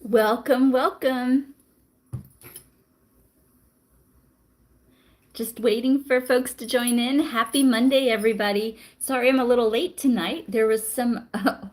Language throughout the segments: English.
Welcome, welcome. Just waiting for folks to join in. Happy Monday, everybody. Sorry I'm a little late tonight. There was some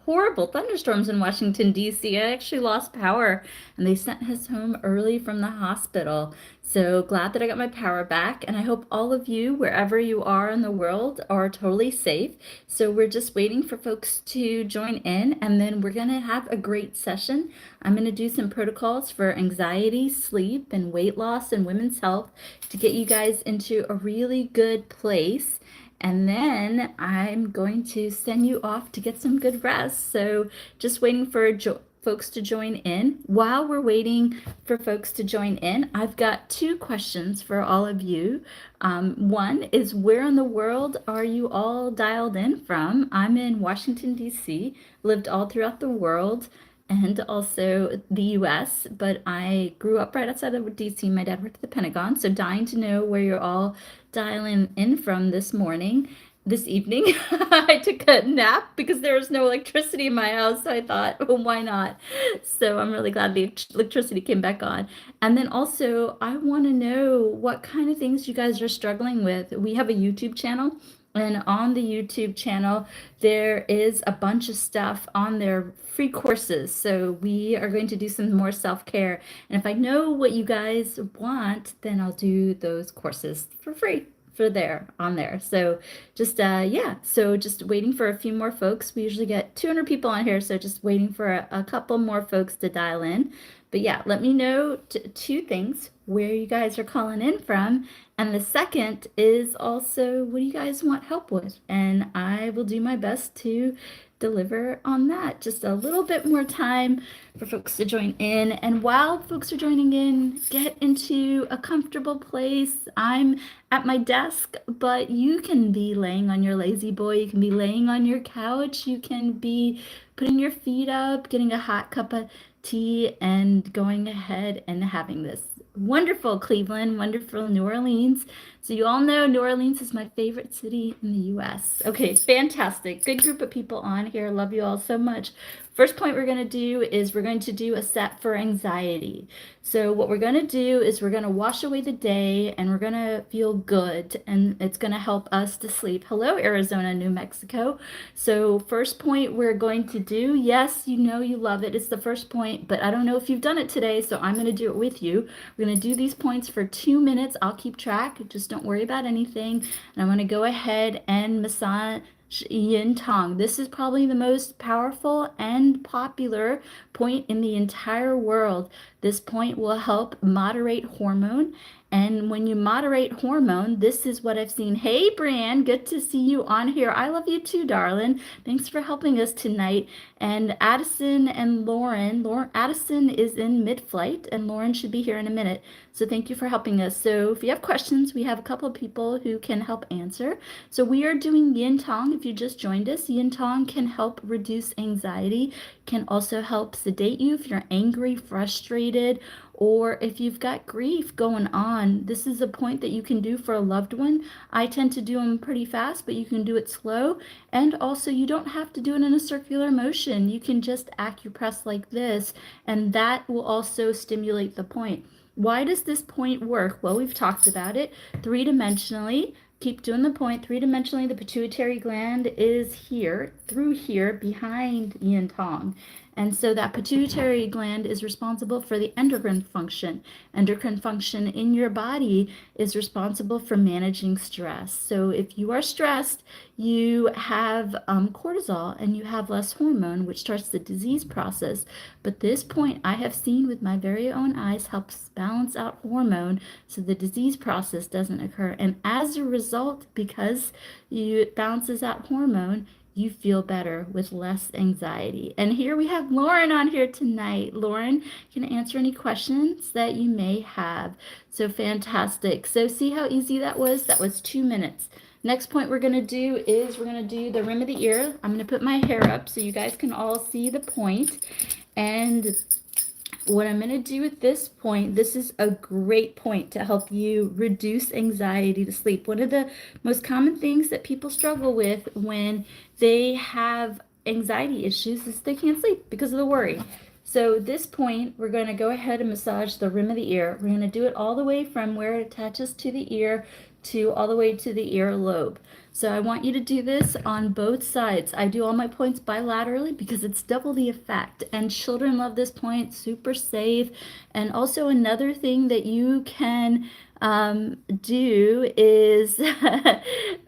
horrible thunderstorms in Washington, D.C. I actually lost power and they sent us home early from the hospital. So glad that I got my power back, and I hope all of you, wherever you are in the world, are totally safe. So we're just waiting for folks to join in, and then we're going to have a great session. I'm going to do some protocols for anxiety, sleep, and weight loss and women's health to get you guys into a really good place. And then I'm going to send you off to get some good rest. So just waiting for folks to join in. While we're waiting for folks to join in, I've got two questions for all of you. One is, where in the world are you all dialed in from? I'm in Washington, D.C., lived all throughout the world and also the US, but I grew up right outside of DC. My dad worked at the Pentagon, so dying to know where you're all dialing in from this evening. I took a nap because there was no electricity in my house, so I thought, well, why not? So I'm really glad the electricity came back on. And then also, I want to know what kind of things you guys are struggling with. We have a YouTube channel. And on the YouTube channel, there is a bunch of stuff on there, free courses. So we are going to do some more self-care. And if I know what you guys want, then I'll do those courses for free for there on there. So just yeah, so just waiting for a few more folks. We usually get 200 people on here, so just waiting for a couple more folks to dial in. But yeah, let me know two things: where you guys are calling in from, and the second is also, what do you guys want help with? And I will do my best to deliver on that. Just a little bit more time for folks to join in. And while folks are joining in, get into a comfortable place. I'm at my desk, but you can be laying on your lazy boy. You can be laying on your couch. You can be putting your feet up, getting a hot cup of tea, and going ahead and having this wonderful Cleveland, wonderful New Orleans. So you all know New Orleans is my favorite city in the US. Okay, fantastic. Good group of people on here. Love you all so much. First point we're going to do is we're going to do a set for anxiety. So what we're going to do is we're going to wash away the day and we're going to feel good, and it's going to help us to sleep. Hello, Arizona, New Mexico. So first point we're going to do, yes, you know you love it. It's the first point, but I don't know if you've done it today, so I'm going to do it with you. We're going to do these points for 2 minutes. I'll keep track. Just don't worry about anything. And I'm going to go ahead and massage yin tong. This is probably the most powerful and popular point in the entire world. This point will help moderate hormone. And when you moderate hormone, this is what I've seen. Hey, Brian, good to see you on here. I love you too, darling. Thanks for helping us tonight. And Addison and Lauren, Addison is in mid-flight, and Lauren should be here in a minute. So thank you for helping us. So if you have questions, we have a couple of people who can help answer. So we are doing yin tong. If you just joined us, yin tong can help reduce anxiety, can also help sedate you if you're angry, frustrated, or if you've got grief going on. This is a point that you can do for a loved one. I tend to do them pretty fast, but you can do it slow. And also, you don't have to do it in a circular motion. You can just acupress like this, and that will also stimulate the point. Why does this point work? Well, we've talked about it three-dimensionally. Keep doing the point. Three-dimensionally, the pituitary gland is here, through here, behind yin tong. And so that pituitary gland is responsible for the endocrine function. Endocrine function in your body is responsible for managing stress. So if you are stressed, you have cortisol and you have less hormone, which starts the disease process. But this point I have seen with my very own eyes helps balance out hormone so the disease process doesn't occur. And as a result, because it balances out hormone, you feel better with less anxiety. And here we have Lauren on here tonight. Lauren can answer any questions that you may have. So fantastic. So see how easy that was? That was 2 minutes. Next point we're going to do is we're going to do the rim of the ear. I'm going to put my hair up so you guys can all see the point. And what I'm going to do at this point, this is a great point to help you reduce anxiety to sleep. One of the most common things that people struggle with when they have anxiety issues is they can't sleep because of the worry. So this point, we're going to go ahead and massage the rim of the ear. We're going to do it all the way from where it attaches to the ear to all the way to the earlobe. So I want you to do this on both sides. I do all my points bilaterally because it's double the effect. And children love this point, super safe. And also another thing that you can do is,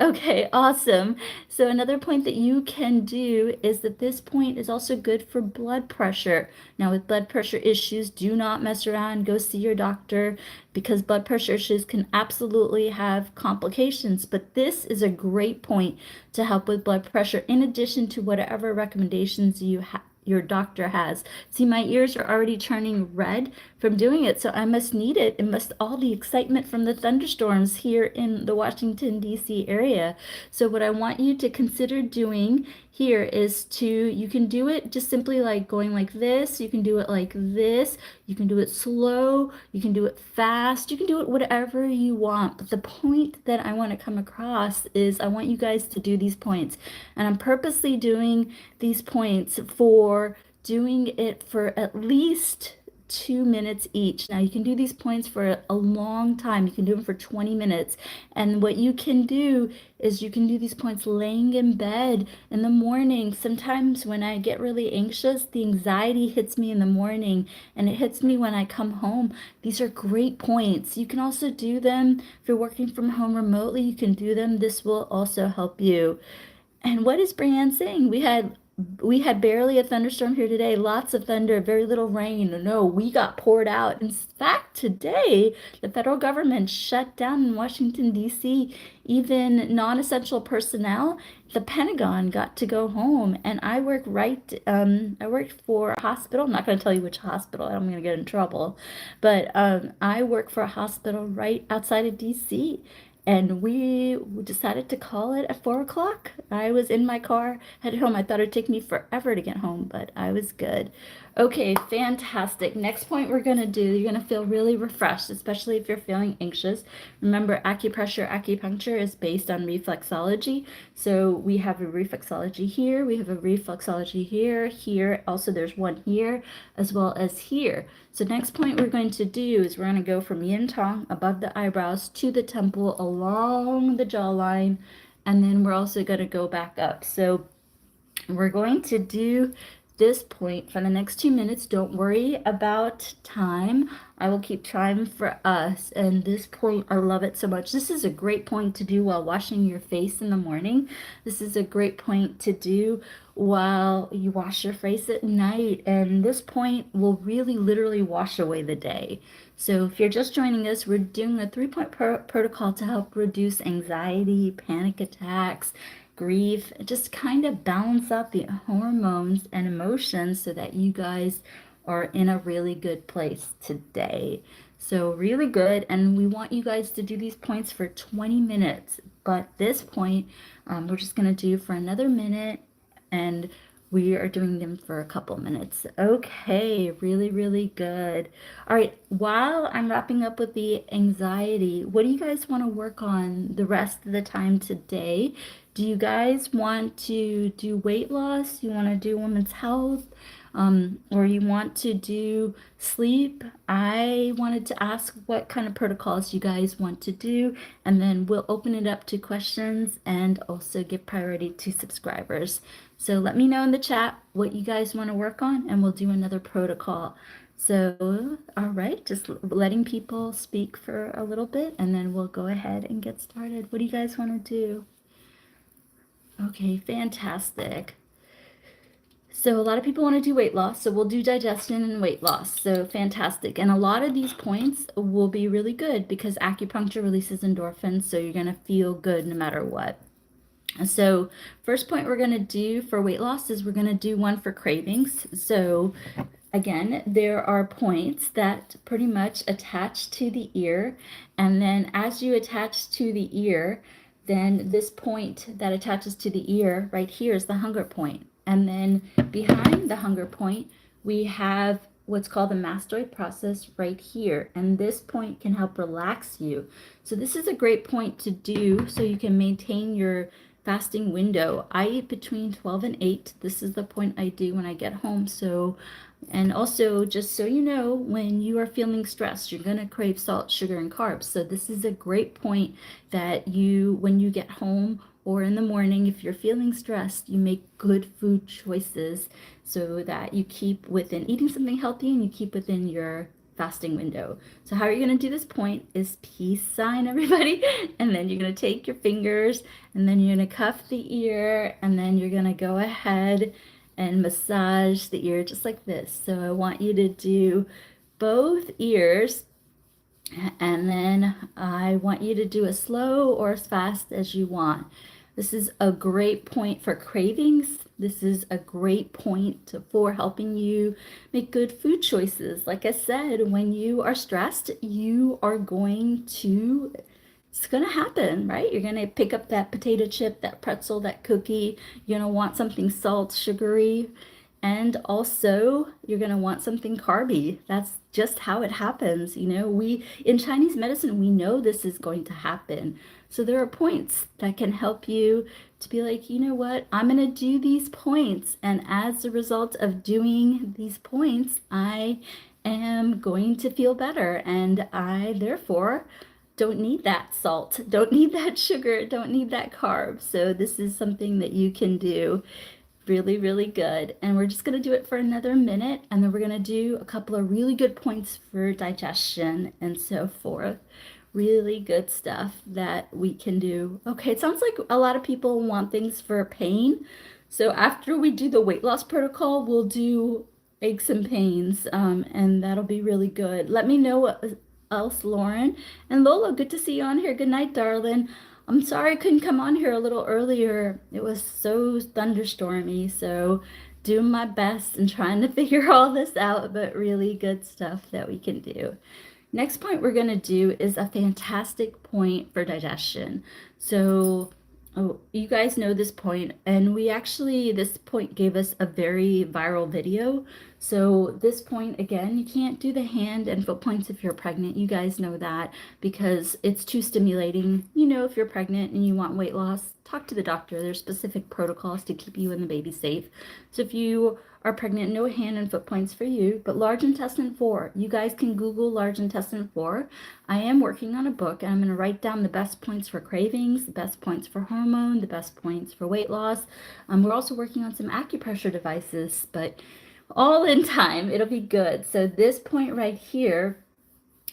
okay, awesome. So another point that you can do is that this point is also good for blood pressure. Now with blood pressure issues, do not mess around, go see your doctor because blood pressure issues can absolutely have complications. But this is a great point to help with blood pressure in addition to whatever recommendations your doctor has. See, my ears are already turning red from doing it, so I must need it. It must all the excitement from the thunderstorms here in the Washington, D.C. area. So what I want you to consider doing here is you can do it just simply like going like this. You can do it like this. You can do it slow. You can do it fast. You can do it whatever you want. But the point that I want to come across is I want you guys to do these points. And I'm purposely doing these points for doing it for at least 2 minutes each. Now you can do these points for a long time. You can do them for 20 minutes. And what you can do is you can do these points laying in bed in the morning. Sometimes when I get really anxious, the anxiety hits me in the morning and it hits me when I come home. These are great points. You can also do them if you're working from home remotely. You can do them. This will also help you. And what is Brianne saying? We had barely a thunderstorm here today. Lots of thunder, very little rain. No, we got poured out. In fact, today the federal government shut down in Washington, D.C. Even non-essential personnel. The Pentagon got to go home, and I work I worked for a hospital. I'm not going to tell you which hospital. I'm going to get in trouble, but I work for a hospital right outside of D.C. And we decided to call it at 4 o'clock. I was in my car, headed home. I thought it'd take me forever to get home, but I was good. Okay, fantastic. Next point we're going to do, you're going to feel really refreshed, especially if you're feeling anxious. Remember, acupuncture is based on reflexology. So we have a reflexology here, we have a reflexology here, here. Also, there's one here, as well as here. So next point we're going to do is we're going to go from yin tong above the eyebrows to the temple along the jawline, and then we're also going to go back up. So we're going to do this point for the next 2 minutes. Don't worry about time. I will keep time for us. And this point, I love it so much. This is a great point to do while washing your face in the morning. This is a great point to do while you wash your face at night. And this point will really literally wash away the day. So if you're just joining us, we're doing a 3-point protocol to help reduce anxiety, panic attacks, grief, just kind of balance out the hormones and emotions so that you guys are in a really good place today. So really good, and we want you guys to do these points for 20 minutes, but this point we're just going to do for another minute, and we are doing them for a couple minutes. Okay, really, really good. All right, while I'm wrapping up with the anxiety, what do you guys want to work on the rest of the time today? Do you guys want to do weight loss? You want to do women's health? Or you want to do sleep? I wanted to ask what kind of protocols you guys want to do, and then we'll open it up to questions and also give priority to subscribers. So let me know in the chat what you guys want to work on, and we'll do another protocol. So, all right, just letting people speak for a little bit, and then we'll go ahead and get started. What do you guys want to do? Okay, fantastic. So a lot of people want to do weight loss, so we'll do digestion and weight loss. So fantastic. And a lot of these points will be really good because acupuncture releases endorphins, so you're going to feel good no matter what. So first point we're going to do for weight loss is we're going to do one for cravings. So again, there are points that pretty much attach to the ear, and then as you attach to the ear, then this point that attaches to the ear right here is the hunger point. And then behind the hunger point, we have what's called the mastoid process right here. And this point can help relax you. So this is a great point to do so you can maintain your fasting window. I eat between 12 and 8. This is the point I do when I get home. So And also, just so you know, when you are feeling stressed, you're going to crave salt, sugar, and carbs. So this is a great point that when you get home or in the morning, if you're feeling stressed, you make good food choices so that you keep within eating something healthy and you keep within your fasting window. So how you're going to do this point is peace sign, everybody. And then you're going to take your fingers and then you're going to cuff the ear and then you're going to go ahead and massage the ear just like this. So I want you to do both ears, and then I want you to do as slow or as fast as you want. This is a great point for cravings. This is a great point for helping you make good food choices. Like I said, when you are stressed, you are going to it's gonna happen, right? You're gonna pick up that potato chip, that pretzel, that cookie. You're gonna want something salt, sugary, and also you're gonna want something carby. That's just how it happens. We in Chinese medicine, we know this is going to happen. So there are points that can help you to be like, you know what, I'm gonna do these points, and as a result of doing these points, I am going to feel better, and I therefore don't need that salt, don't need that sugar, don't need that carb. So this is something that you can do really, really good. And we're just going to do it for another minute, and then we're going to do a couple of really good points for digestion and so forth. Really good stuff that we can do. Okay, it sounds like a lot of people want things for pain. So after we do the weight loss protocol, we'll do aches and pains, and that'll be really good. Let me know what else, Lauren. And Lola, good to see you on here. Good night, darling. I'm sorry I couldn't come on here a little earlier. It was so thunderstormy, so doing my best and trying to figure all this out, but really good stuff that we can do. Next point we're going to do is a fantastic point for digestion. So, you guys know this point, and this point gave us a very viral video. So this point, again, you can't do the hand and foot points if you're pregnant. You guys know that because it's too stimulating. If you're pregnant and you want weight loss, talk to the doctor. There's specific protocols to keep you and the baby safe. So if you are pregnant, no hand and foot points for you, but large intestine 4. You guys can Google large intestine 4. I am working on a book, and I'm going to write down the best points for cravings, the best points for hormone, the best points for weight loss. We're also working on some acupressure devices, but all in time, it'll be good. So this point right here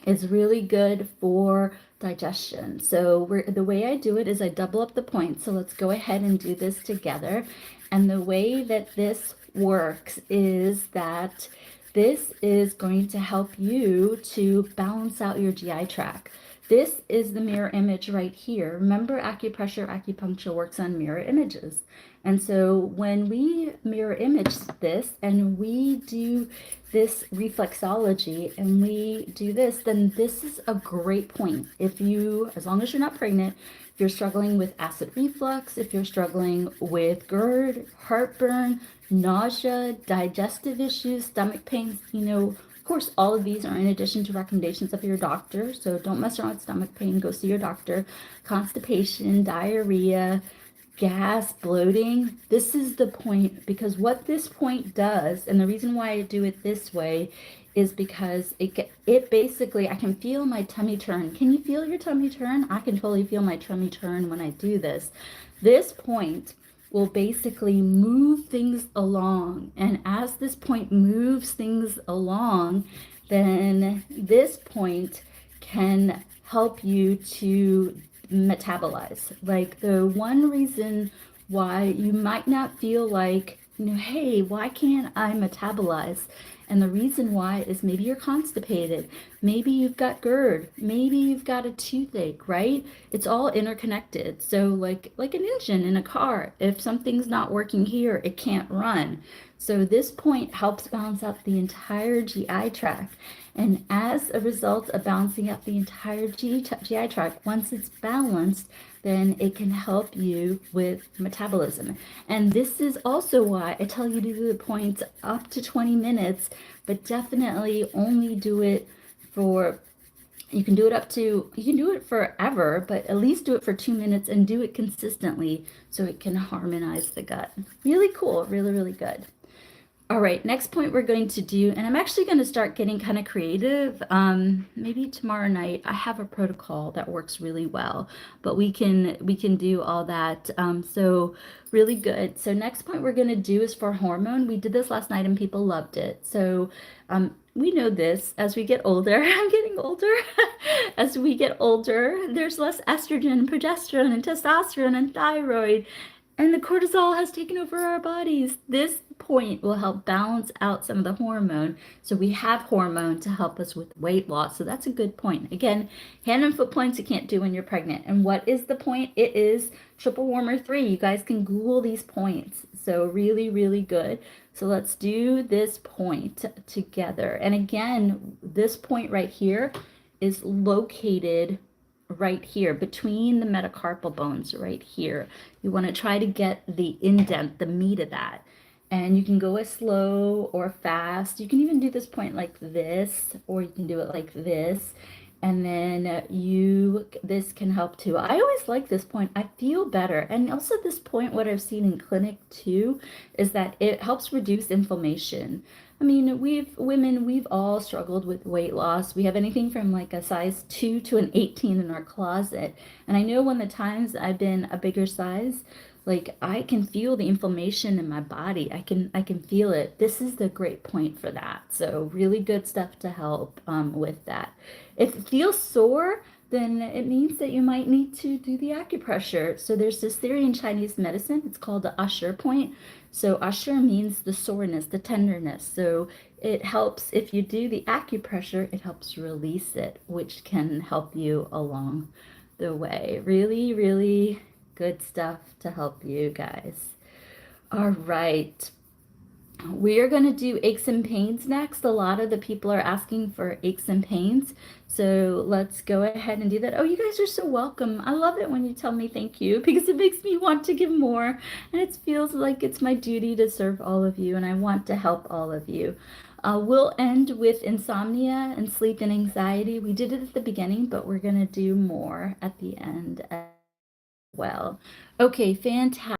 is really good for digestion. So the way I do it is I double up the points. So let's go ahead and do this together. And the way that this works is that this is going to help you to balance out your GI tract. This is the mirror image right here. Remember, acupuncture works on mirror images. And so when we mirror image this and we do this reflexology and we do this, then this is a great point. As long as you're not pregnant, if you're struggling with acid reflux, if you're struggling with GERD, heartburn, nausea, digestive issues, stomach pains, of course, all of these are in addition to recommendations of your doctor. So don't mess around with stomach pain, go see your doctor. Constipation, diarrhea, gas, bloating. This is the point, because what this point does, and the reason why I do it this way, is because it basically, I can feel my tummy turn. Can you feel your tummy turn? I can totally feel my tummy turn when I do this. This point will basically move things along. And as this point moves things along, then this point can help you to metabolize. Like, the one reason why you might not feel like, hey, why can't I metabolize? And the reason why is maybe you're constipated, maybe you've got GERD, maybe you've got a toothache, right? It's all interconnected. So like an engine in a car, if something's not working here, it can't run. So this point helps balance out the entire GI tract. And as a result of balancing out the entire GI tract, once it's balanced, then it can help you with metabolism. And this is also why I tell you to do the points up to 20 minutes, but definitely only do it for, you can do it forever, but at least do it for 2 minutes and do it consistently so it can harmonize the gut. Really cool, really, really good. All right, next point we're going to do, and I'm actually going to start getting kind of creative. Maybe tomorrow night I have a protocol that works really well, but we can do all that. So really good. So next point we're going to do is for hormone. We did this last night and people loved it. So we know this as we get older. I'm getting older. As we get older, there's less estrogen, progesterone, and testosterone and thyroid. And the cortisol has taken over our bodies. This point will help balance out some of the hormone. So we have hormone to help us with weight loss. So that's a good point. Again, hand and foot points you can't do when you're pregnant. And what is the point? It is triple warmer 3. You guys can Google these points. So really, really good. So let's do this point together. And again, this point right here is located right here between the metacarpal bones right here. You want to try to get the indent, the meat of that. And you can go as slow or fast. You can even do this point like this, or you can do it like this. And then this can help too. I always like this point. I feel better. And also this point, what I've seen in clinic too, is that it helps reduce inflammation. I mean, we've all struggled with weight loss. We have anything from like a size 2 to an 18 in our closet. And I know when the times I've been a bigger size, like I can feel the inflammation in my body. I can feel it. This is the great point for that. So really good stuff to help with that. If it feels sore, then it means that you might need to do the acupressure. So there's this theory in Chinese medicine. It's called the usher point. So usher means the soreness, the tenderness. So it helps if you do the acupressure, it helps release it, which can help you along the way. Really, really good stuff to help you guys. All right. We are going to do aches and pains next. A lot of the people are asking for aches and pains. So let's go ahead and do that. Oh, you guys are so welcome. I love it when you tell me thank you because it makes me want to give more. And it feels like it's my duty to serve all of you and I want to help all of you. We'll end with insomnia and sleep and anxiety. We did it at the beginning, but we're going to do more at the end as well. Okay, fantastic.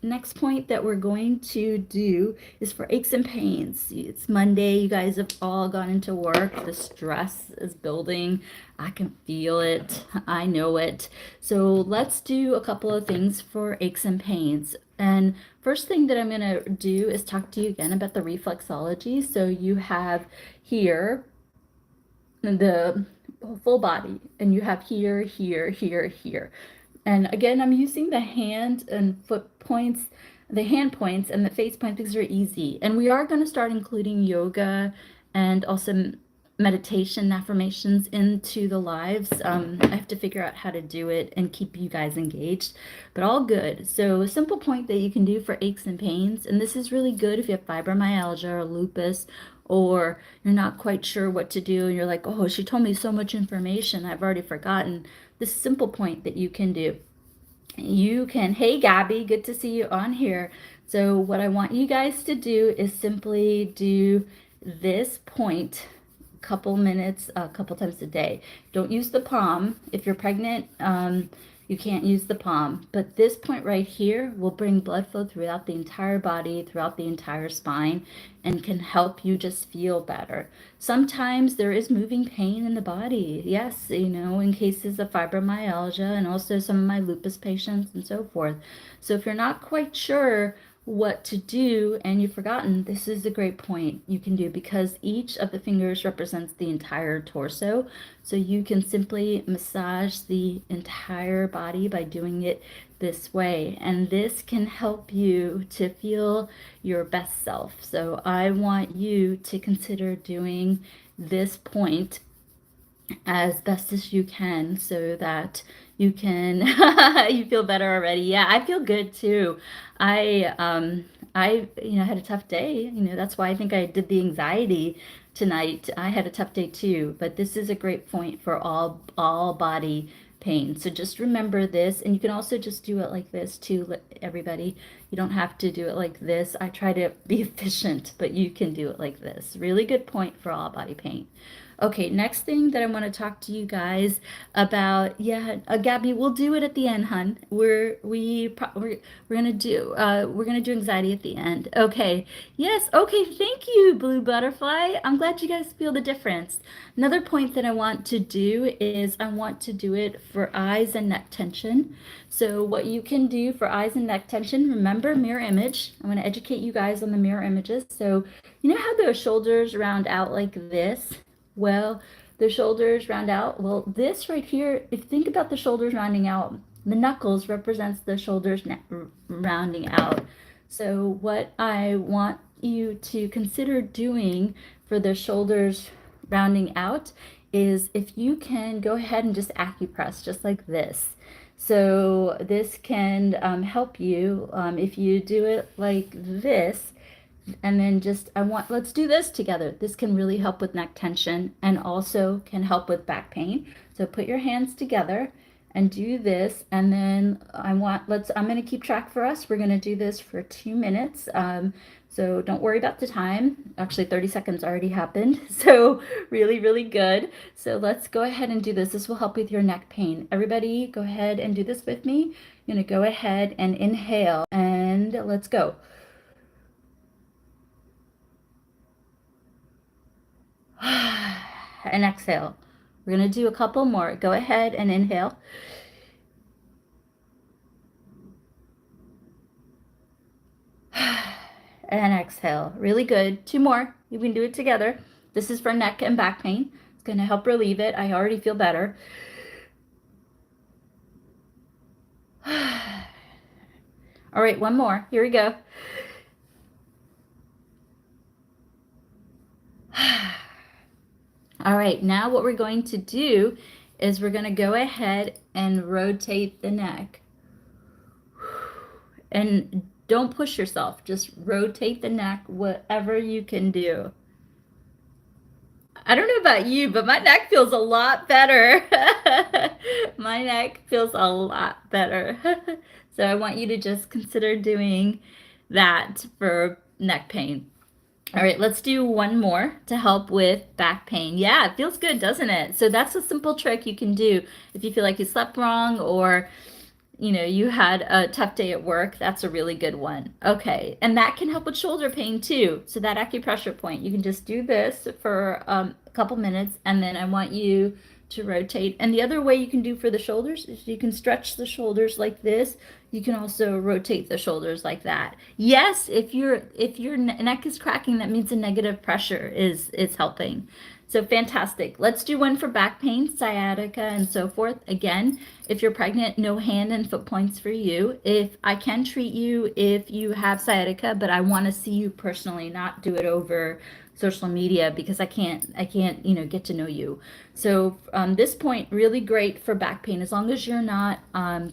Next point that we're going to do is for aches and pains. It's Monday. You guys have all gone into work. The stress is building. I can feel it. I know it. So let's do a couple of things for aches and pains. And first thing that I'm going to do is talk to you again about the reflexology. So you have here the full body, and you have here, here, here, here. And again, I'm using the hand and foot points, the hand points and the face point because they're easy. And we are going to start including yoga and also meditation affirmations into the lives. I have to figure out how to do it and keep you guys engaged, but all good. So a simple point that you can do for aches and pains, and this is really good if you have fibromyalgia or lupus, or you're not quite sure what to do and you're like, oh, she told me so much information, I've already forgotten. This simple point that you can do. You can, hey Gabby, good to see you on here. So what I want you guys to do is simply do this point a couple minutes, a couple times a day. Don't use the palm. If you're pregnant, you can't use the palm. But this point right here will bring blood flow throughout the entire body, throughout the entire spine, and can help you just feel better. Sometimes there is moving pain in the body. Yes, in cases of fibromyalgia and also some of my lupus patients and so forth. So if you're not quite sure what to do and you've forgotten, this is a great point you can do because each of the fingers represents the entire torso. So you can simply massage the entire body by doing it this way. And this can help you to feel your best self. So I want you to consider doing this point as best as you can so that you can you feel better already. Yeah, I feel good too. I had a tough day. That's why I think I did the anxiety tonight. I had a tough day too, but this is a great point for all body pain. So just remember this, and you can also just do it like this too, everybody. You don't have to do it like this. I try to be efficient, but you can do it like this. Really good point for all body pain. Okay, next thing that I want to talk to you guys about, yeah, Gabby, we'll do it at the end, hun. We're gonna do anxiety at the end. Okay, yes, okay, thank you, Blue Butterfly. I'm glad you guys feel the difference. Another point that I want to do is I want to do it for eyes and neck tension. So what you can do for eyes and neck tension, remember mirror image. I want to educate you guys on the mirror images. So you know how the shoulders round out like this? Well, the shoulders round out. Well, this right here, if you think about the shoulders rounding out, the knuckles represents the shoulders rounding out. So what I want you to consider doing for the shoulders rounding out is if you can go ahead and just acupress just like this. So this can help you if you do it like this, and then just let's do this together. This can really help with neck tension and also can help with back pain. So put your hands together and do this, and then I'm going to keep track for us. We're going to do this for 2 minutes. So don't worry about the time. Actually, 30 seconds already happened. So really, really good. So let's go ahead and do this. This will help with your neck pain. Everybody go ahead and do this with me. I'm going to go ahead and inhale, and let's go. And exhale. We're going to do a couple more. Go ahead and inhale. And exhale. Really good. 2 more. You can do it together. This is for neck and back pain. It's going to help relieve it. I already feel better. All right, one more. Here we go. All right, now what we're going to do is we're going to go ahead and rotate the neck. And don't push yourself. Just rotate the neck, whatever you can do. I don't know about you, but my neck feels a lot better. My neck feels a lot better. So I want you to just consider doing that for neck pain. All right, let's do one more to help with back pain. Yeah, it feels good, doesn't it? So that's a simple trick you can do if you feel like you slept wrong or you had a tough day at work. That's a really good one. Okay, and that can help with shoulder pain too. So that acupressure point, you can just do this for a couple minutes, and then I want you to rotate. And the other way you can do for the shoulders is you can stretch the shoulders like this. You can also rotate the shoulders like that. Yes, if your neck is cracking, that means a negative pressure is helping. So fantastic. Let's do one for back pain, sciatica, and so forth. Again, if you're pregnant, no hand and foot points for you. If I can treat you if you have sciatica, but I want to see you personally, not do it over social media because I can't, get to know you. So this point, really great for back pain as long as you're not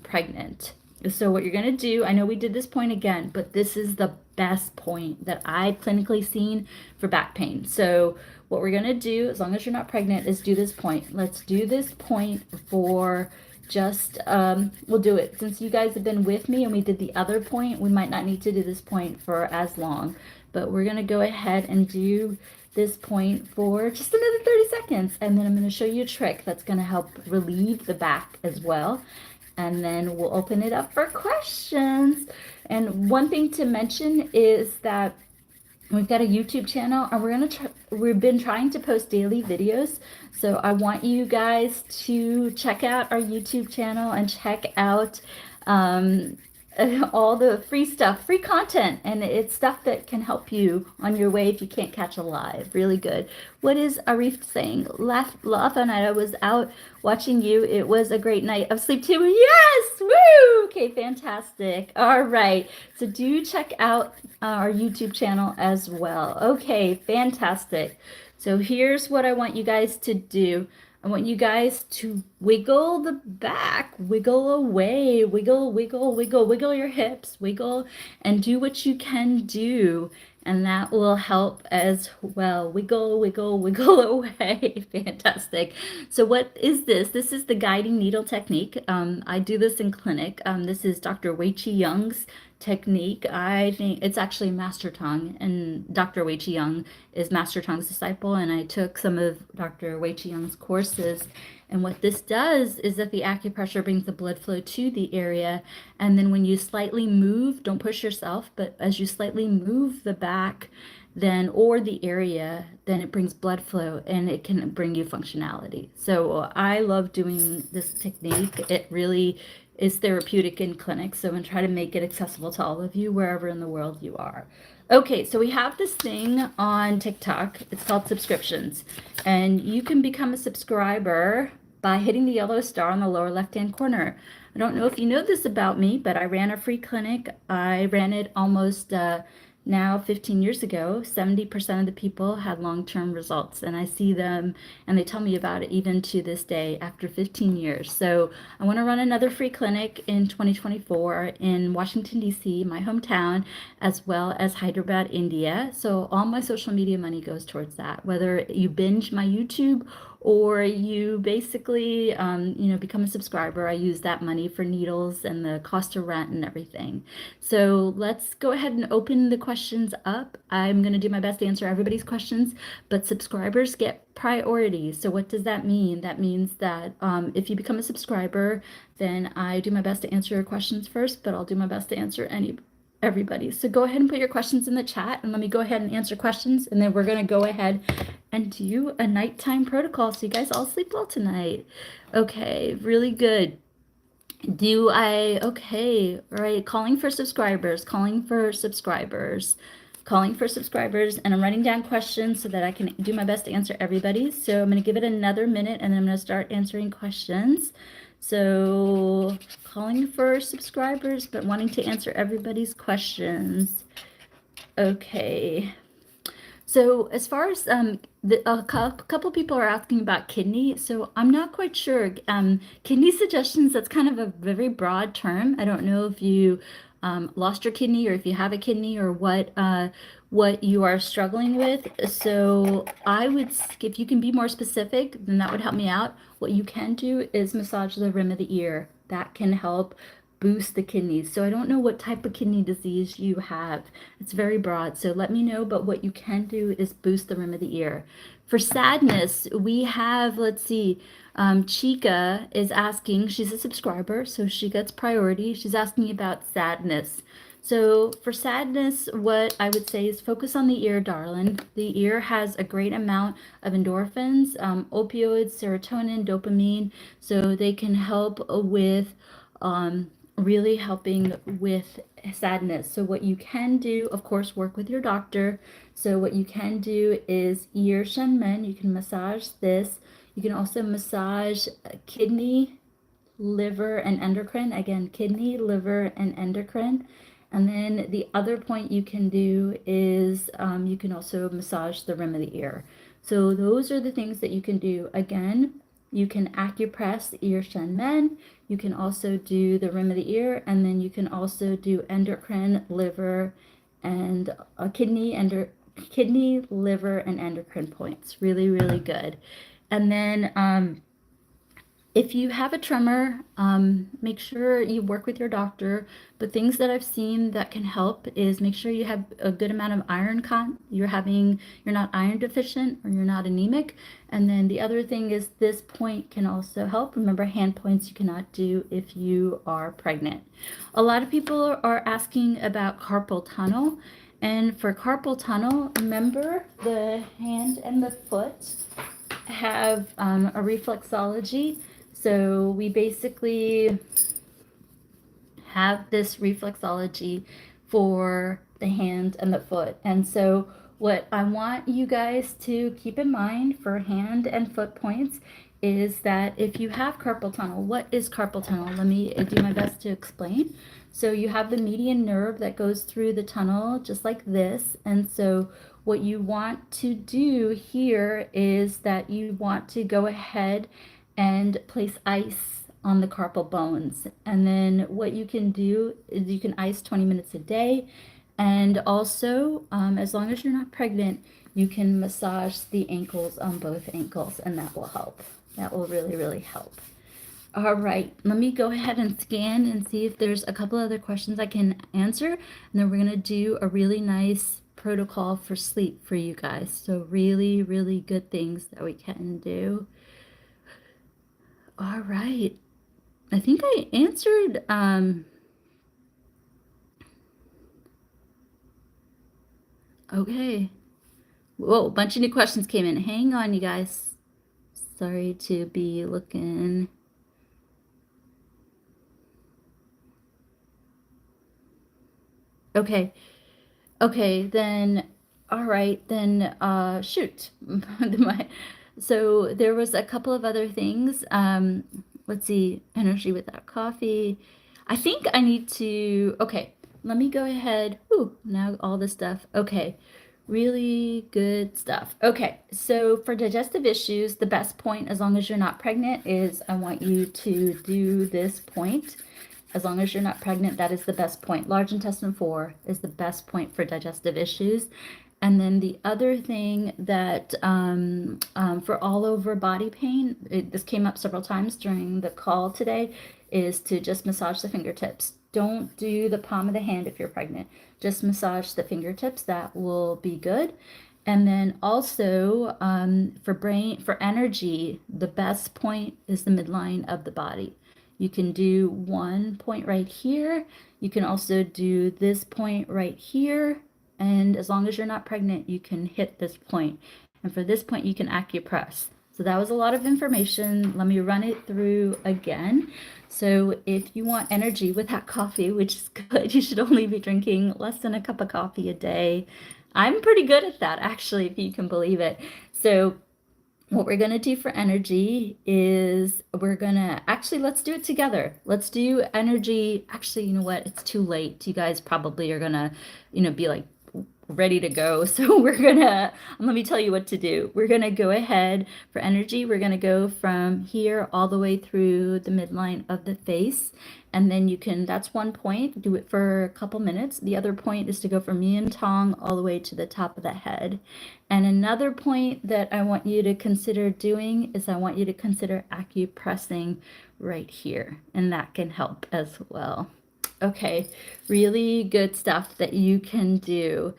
pregnant. So what you're going to do, I know we did this point again, but this is the best point that I've clinically seen for back pain. So what we're going to do, as long as you're not pregnant, is do this point. Let's do this point for just, we'll do it. Since you guys have been with me and we did the other point, we might not need to do this point for as long. But we're going to go ahead and do this point for just another 30 seconds. And then I'm going to show you a trick that's going to help relieve the back as well. And then we'll open it up for questions. And one thing to mention is that we've got a YouTube channel, and we've been trying to post daily videos. So I want you guys to check out our YouTube channel and check out all the free stuff, free content, and it's stuff that can help you on your way if you can't catch a live. Really good. What is Arif saying? Laugh on it. I was out watching you. It was a great night of sleep too. Yes! Woo! Okay, fantastic. All right. So do check out our YouTube channel as well. Okay, fantastic. So here's what I want you guys to do. I want you guys to wiggle the back, wiggle away, wiggle, wiggle, wiggle, wiggle your hips, wiggle, and do what you can do. and that will help as well. Wiggle, wiggle, wiggle away. Fantastic. So what is this? This is the guiding needle technique. I do this in clinic. This is Dr. Wei Chi Young's technique. I think it's actually Master Tong, and Dr. Wei Chi Young is Master Tong's disciple, and I took some of Dr. Wei Chi Young's courses. And what this does is that the acupressure brings the blood flow to the area, and then when you slightly move, don't push yourself, but as you slightly move the back, then or the area, then it brings blood flow and it can bring you functionality. So I love doing this technique. It really is therapeutic in clinic. So I'm gonna try to make it accessible to all of you wherever in the world you are. Okay, so we have this thing on TikTok. It's called subscriptions, and you can become a subscriber by hitting the yellow star on the lower left-hand corner. I don't know if you know this about me, but I ran a free clinic. I ran it almost now 15 years ago. 70% of the people had long-term results, and I see them and they tell me about it even to this day after 15 years. So I want to run another free clinic in 2024 in Washington, D.C., my hometown, as well as Hyderabad, India. So all my social media money goes towards that, whether you binge my YouTube or you basically, become a subscriber. I use that money for needles and the cost of rent and everything. So let's go ahead and open the questions up. I'm going to do my best to answer everybody's questions, but subscribers get priority. So what does that mean? That means that if you become a subscriber, then I do my best to answer your questions first, but I'll do my best to answer everybody. So go ahead and put your questions in the chat, and let me go ahead and answer questions, and then we're going to go ahead and do a nighttime protocol so you guys all sleep well tonight. Okay, really good. Okay, all right, calling for subscribers, and I'm writing down questions so that I can do my best to answer everybody. So I'm going to give it another minute, and then I'm going to start answering questions. So calling for subscribers, but wanting to answer everybody's questions. Okay. So as far as a couple people are asking about kidney, so I'm not quite sure. Kidney suggestions, that's kind of a very broad term. I don't know if you lost your kidney or if you have a kidney or what you are struggling with. So if you can be more specific, then that would help me out. What you can do is massage the rim of the ear. That can help boost the kidneys. So I don't know what type of kidney disease you have. It's very broad. So let me know, but what you can do is boost the rim of the ear. For sadness, we have, let's see, Chica is asking, she's a subscriber, so she gets priority. She's asking about sadness. So for sadness, what I would say is focus on the ear, darling. The ear has a great amount of endorphins, opioids, serotonin, dopamine, so they can help with really helping with sadness. So what you can do, of course, work with your doctor. So what you can do is ear shenmen. You can massage this. You can also massage kidney, liver, and endocrine. Again, kidney, liver, and endocrine. And then the other point you can do is you can also massage the rim of the ear. So those are the things that you can do. Again, you can acupress ear shenmen. You can also do the rim of the ear, and then you can also do endocrine, liver, and kidney, liver, and endocrine points. Really, really good. And then if you have a tremor, make sure you work with your doctor. But things that I've seen that can help is make sure you have a good amount of iron you're not iron deficient or you're not anemic. And then the other thing is this point can also help. Remember, hand points you cannot do if you are pregnant. A lot of people are asking about carpal tunnel. And for carpal tunnel, remember the hand and the foot have a reflexology. So we basically have this reflexology for the hand and the foot. And so what I want you guys to keep in mind for hand and foot points is that if you have carpal tunnel, what is carpal tunnel? Let me do my best to explain. So you have the median nerve that goes through the tunnel just like this. And so what you want to do here is that you want to go ahead and place ice on the carpal bones. And then what you can do is you can ice 20 minutes a day. And also, as long as you're not pregnant, you can massage the ankles on both ankles, and that will help. That will really, really help. All right, let me go ahead and scan and see if there's a couple other questions I can answer. And then we're going to do a really nice protocol for sleep for you guys. So, really, really good things that we can do. All right. I think I answered. Okay. Whoa, a bunch of new questions came in. Hang on, you guys. Sorry to be looking. Okay. Okay, then, all right, then, shoot. My, so there was a couple of other things. Let's see, energy without coffee. I think I need to, okay, let me go ahead. Ooh, now all this stuff. Okay, really good stuff. Okay, so for digestive issues, the best point, as long as you're not pregnant, is I want you to do this point. As long as you're not pregnant, that is the best point. Large intestine 4 is the best point for digestive issues. And then the other thing that for all over body pain, this came up several times during the call today, is to just massage the fingertips. Don't do the palm of the hand if you're pregnant. Just massage the fingertips. That will be good. And then also for energy, the best point is the midline of the body. You can do one point right here. You can also do this point right here. And as long as you're not pregnant, you can hit this point. And for this point, you can acupress. So that was a lot of information. Let me run it through again. So if you want energy without coffee, which is good, you should only be drinking less than a cup of coffee a day. I'm pretty good at that, actually, if you can believe it. So what we're going to do for energy is we're going to actually, let's do it together. Let's do energy. Actually, you know what? It's too late. You guys probably are going to, be like ready to go. So let me tell you what to do. We're going to go ahead for energy. We're going to go from here all the way through the midline of the face. And then that's one point, do it for a couple minutes. The other point is to go from yin tong all the way to the top of the head. And another point that I want you to consider doing is I want you to consider acupressing right here. And that can help as well. Okay, really good stuff that you can do.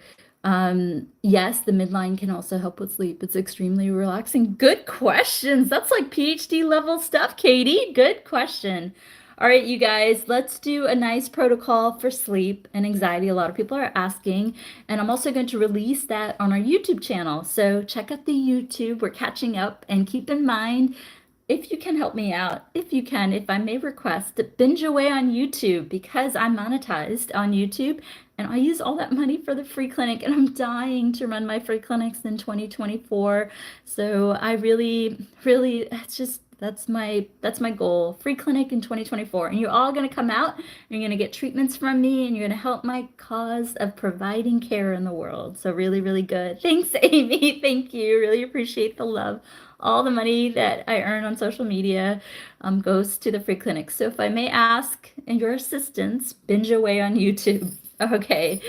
Yes, the midline can also help with sleep. It's extremely relaxing. Good questions. That's like PhD level stuff, Katie. Good question. All right, you guys, let's do a nice protocol for sleep and anxiety. A lot of people are asking, and I'm also going to release that on our YouTube channel. So check out the YouTube. We're catching up, and keep in mind, if you can help me out, if I may request, binge away on YouTube because I'm monetized on YouTube and I use all that money for the free clinic and I'm dying to run my free clinics in 2024. So I really, really, that's my goal. Free clinic in 2024. And you're all going to come out and you're going to get treatments from me and you're going to help my cause of providing care in the world. So really, really good. Thanks, Amy. Thank you. Really appreciate the love. All the money that I earn on social media goes to the free clinic. So if I may ask and your assistance, binge away on YouTube. Okay,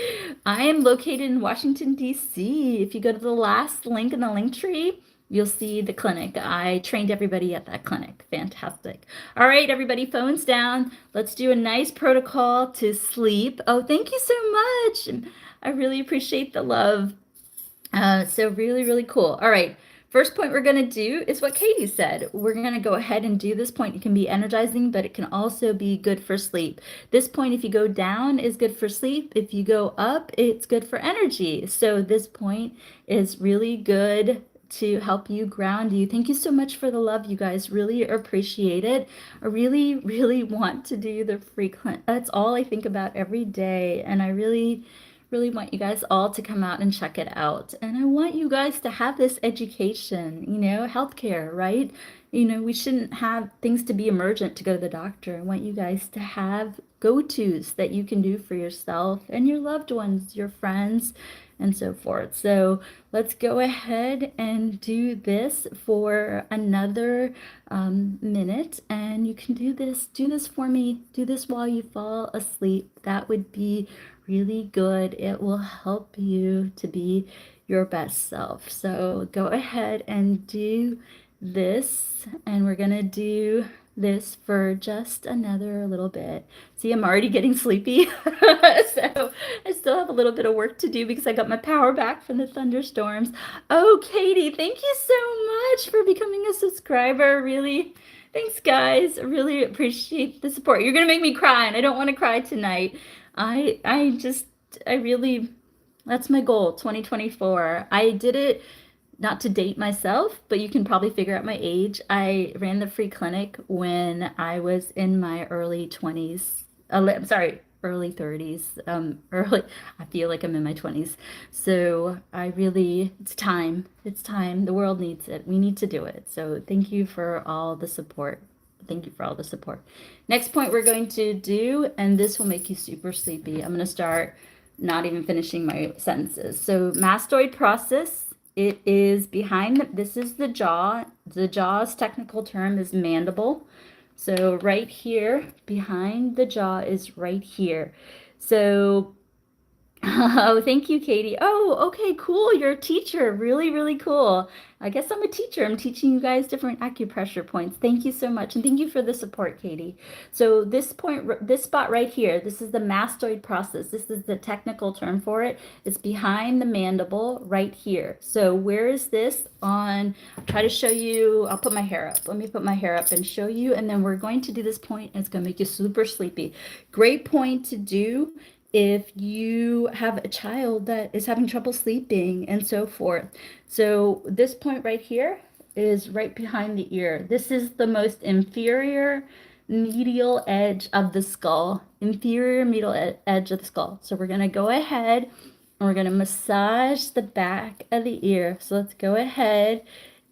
I am located in Washington, D.C. If you go to the last link in the link tree, you'll see the clinic. I trained everybody at that clinic. Fantastic. All right, everybody, phones down. Let's do a nice protocol to sleep. Oh, thank you so much. I really appreciate the love. So really, really cool. All right. First point we're going to do is what Katie said. We're going to go ahead and do this point. It can be energizing, but it can also be good for sleep. This point, if you go down, is good for sleep. If you go up, it's good for energy. So this point is really good to help you ground you. Thank you so much for the love, you guys. Really appreciate it. I really, really want to do the frequent. That's all I think about every day. And I really want you guys all to come out and check it out. And I want you guys to have this education, healthcare, right? We shouldn't have things to be emergent to go to the doctor. I want you guys to have go-tos that you can do for yourself and your loved ones, your friends, and so forth. So let's go ahead and do this for another minute. And you can do this. Do this for me. Do this while you fall asleep. That would be really good. It will help you to be your best self. So go ahead and do this. And we're going to do this for just another little bit. See, I'm already getting sleepy. So I still have a little bit of work to do because I got my power back from the thunderstorms. Oh, Katie, thank you so much for becoming a subscriber. Really, thanks, guys. I really appreciate the support. You're gonna make me cry, and I don't want to cry tonight. I really, that's my goal, 2024. I did it not to date myself, but you can probably figure out my age. I ran the free clinic when I was in my early 20s. I'm sorry, early 30s. I feel like I'm in my 20s. So it's time. It's time. The world needs it. We need to do it. So thank you for all the support. Thank you for all the support. Next point we're going to do, and this will make you super sleepy. I'm going to start not even finishing my sentences. So mastoid process. It is behind, this is the jaw. The jaw's technical term is mandible. So right here, behind the jaw is right here. So, oh, thank you, Katie. Oh, okay, cool. You're a teacher. Really, really cool. I guess I'm a teacher. I'm teaching you guys different acupressure points. Thank you so much. And thank you for the support, Katie. So this point, this spot right here, this is the mastoid process. This is the technical term for it. It's behind the mandible right here. So where is this on? I'll try to show you. I'll put my hair up. Let me put my hair up and show you. And then we're going to do this point, and it's going to make you super sleepy. Great point to do if you have a child that is having trouble sleeping and so forth. So this point right here is right behind the ear. This is the most inferior medial edge of the skull. Inferior medial edge of the skull. So we're going to go ahead and we're going to massage the back of the ear. So let's go ahead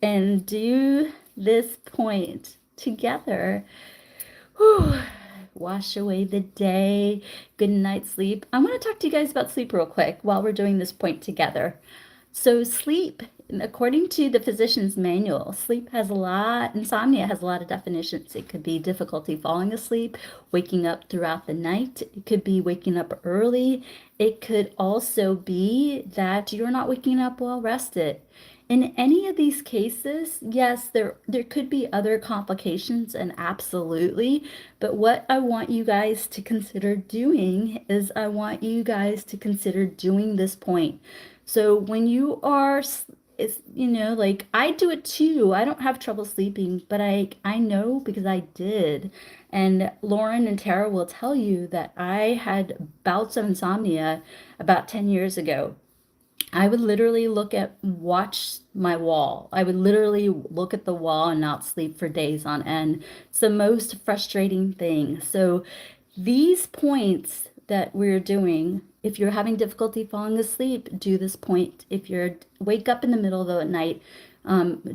and do this point together. Whew. Wash away the day. Good night's sleep. I want to talk to you guys about sleep real quick while we're doing this point together. So sleep, according to the physician's manual, insomnia has a lot of definitions. It could be difficulty falling asleep, waking up throughout the night. It could be waking up early. It could also be that you're not waking up well rested. In any of these cases, yes, there could be other complications, and absolutely. But what I want you guys to consider doing is I want you guys to consider doing this point. So when you are, like I do it too. I don't have trouble sleeping, but I know because I did. And Lauren and Tara will tell you that I had bouts of insomnia about 10 years ago. I would literally watch my wall. I would literally look at the wall and not sleep for days on end. It's the most frustrating thing. So these points that we're doing, if you're having difficulty falling asleep, do this point. If you're wake up in the middle of the night,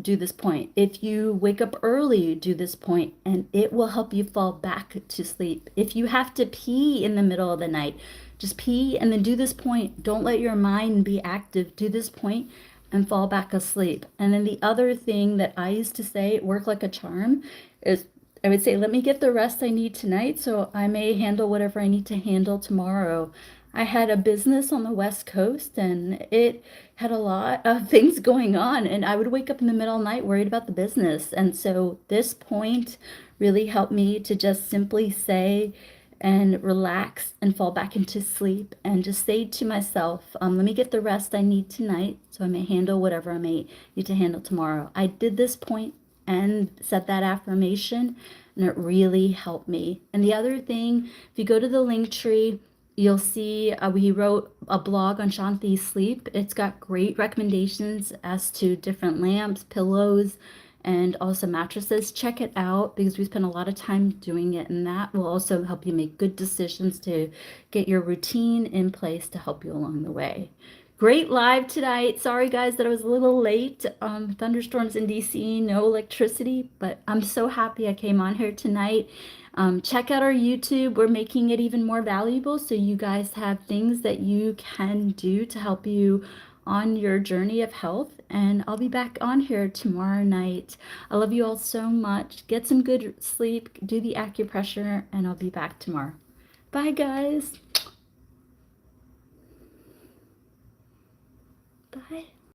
do this point. If you wake up early, do this point, and it will help you fall back to sleep. If you have to pee in the middle of the night, just pee and then do this point. Don't let your mind be active. Do this point and fall back asleep. And then the other thing that I used to say, work like a charm, is I would say, let me get the rest I need tonight so I may handle whatever I need to handle tomorrow. I had a business on the West Coast and it had a lot of things going on, and I would wake up in the middle of the night worried about the business. And so this point really helped me to just simply say and relax and fall back into sleep and just say to myself, let me get the rest I need tonight so I may handle whatever I may need to handle tomorrow. I did this point and said that affirmation, and it really helped me. And the other thing, if you go to the link tree, you'll see we wrote a blog on Shanti's sleep. It's got great recommendations as to different lamps, pillows, and also mattresses. Check it out because we spend a lot of time doing it, and that will also help you make good decisions to get your routine in place to help you along the way. Great live tonight. Sorry guys that I was a little late. Thunderstorms in DC, no electricity, but I'm so happy I came on here tonight. Check out our YouTube. We're making it even more valuable so you guys have things that you can do to help you on your journey of health. And I'll be back on here tomorrow night. I love you all so much. Get some good sleep, do the acupressure, and I'll be back tomorrow. Bye, guys. Bye.